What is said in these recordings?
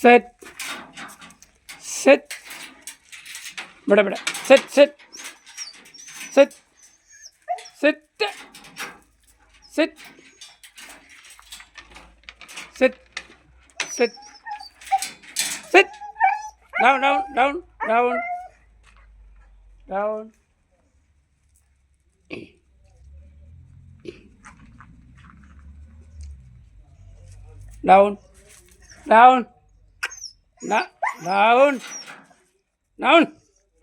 Set set ഇവിടെ set sit sit sit sit sit sit sit down down down down down down down down down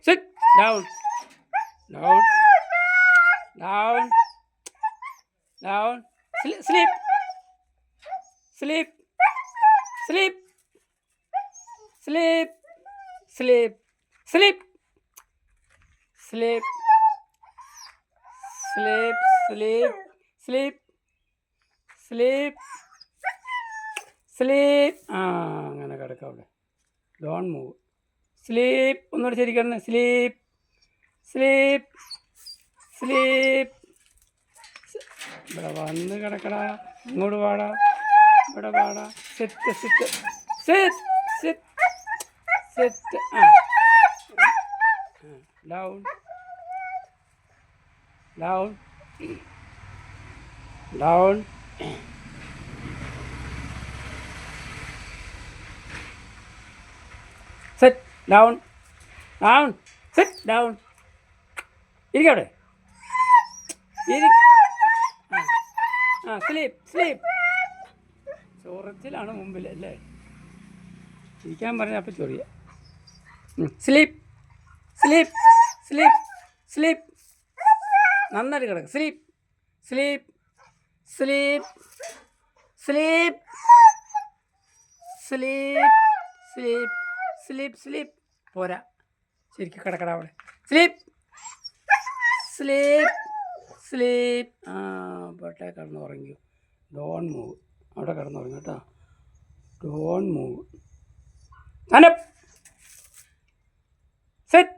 sit down down down down sleep sleep sleep sleep sleep sleep sleep sleep sleep sleep sleep sleep sleep അങ്ങനെ കിടക്കാം അവിടെ. Don move. Sleep. ഒന്നുകൂടെ ശരിക്കണം. Sleep sleep sleep. ഇവിടെ വന്ന് കിടക്കടാ. ഇങ്ങോട്ട് പാടാ. ഇവിടെ പാടാ. Sit sit sit sit sit. Down down down sit down down sit down ഇരിക്കവിടെ. Sleep sleep. ചോറച്ചിലാണ് മുമ്പിൽ അല്ലേ. ഇരിക്കാൻ പറഞ്ഞാൽ അപ്പം ചൊറിയ. Sleep sleep sleep sleep. നന്നായിട്ട് കിടക്കും. Sleep sleep sleep sleep sleep sleep sleep sleep. പോരാ, ശരിക്കും കിടക്കട അവിടെ. Sleep sleep sleep. പോട്ടെ, കിടന്നുറങ്ങിയോ. Don't move. അവിടെ കിടന്നുറങ്ങി കേട്ടോ. Don't move. Stand up. Sit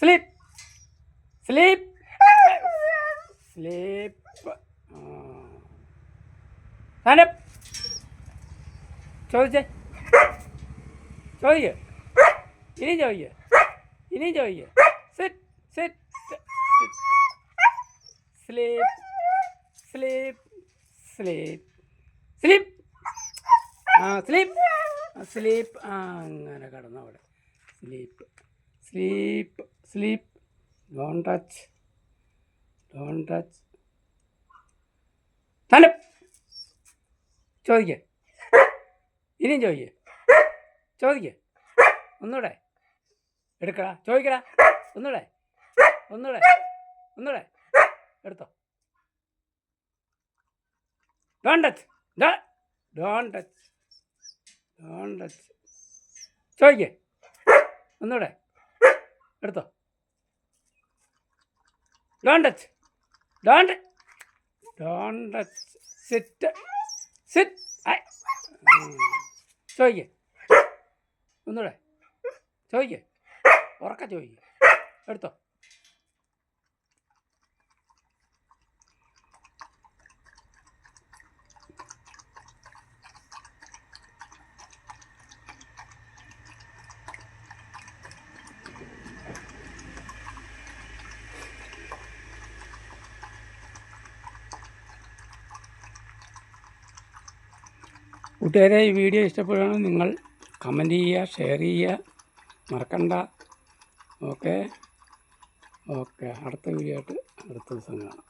sleep sleep sleep. Stand up. ചോദിച്ചേ. ചോദിക്കുക. ഇനിയും ചോദിക്കുക. ഇനിയും ചോദിക്കുക. Sit sit sleep sleep sleep sleep. Sleep sleep. അങ്ങനെ കിടന്നു അവിടെ. Sleep sleep sleep. Don't touch don't touch. Stand up. ചോദിക്കുക. ഇനിയും ചോദിക്കുക. ചോദിക്കുക. ഒന്നുകൂടെ എടുക്കടാ. ചോദിക്കടാ. ഒന്നുകൂടെ ഒന്നുകൂടെ ഒന്നുകൂടെ എടുത്തോ. Don't touch don't touch don't touch. ചോദിക്കുക. ഒന്നുകൂടെ എടുത്തോ. Don't touch don't don't touch. Sit sit. ചോദിക്കുക. ഒന്നുകൂടെ ചോദിക്കുക. ഉറക്ക ചോദിക്കുക. എടുത്തോ. കൂട്ടുകാരെ, ഈ വീഡിയോ ഇഷ്ടപ്പെടുകയാണെങ്കിൽ നിങ്ങൾ കമൻറ്റ് ചെയ്യുക, ഷെയർ ചെയ്യുക, മറക്കണ്ട. ഓക്കെ അടുത്ത വീഡിയോ ആയിട്ട് അടുത്ത ദിവസം കാണാം.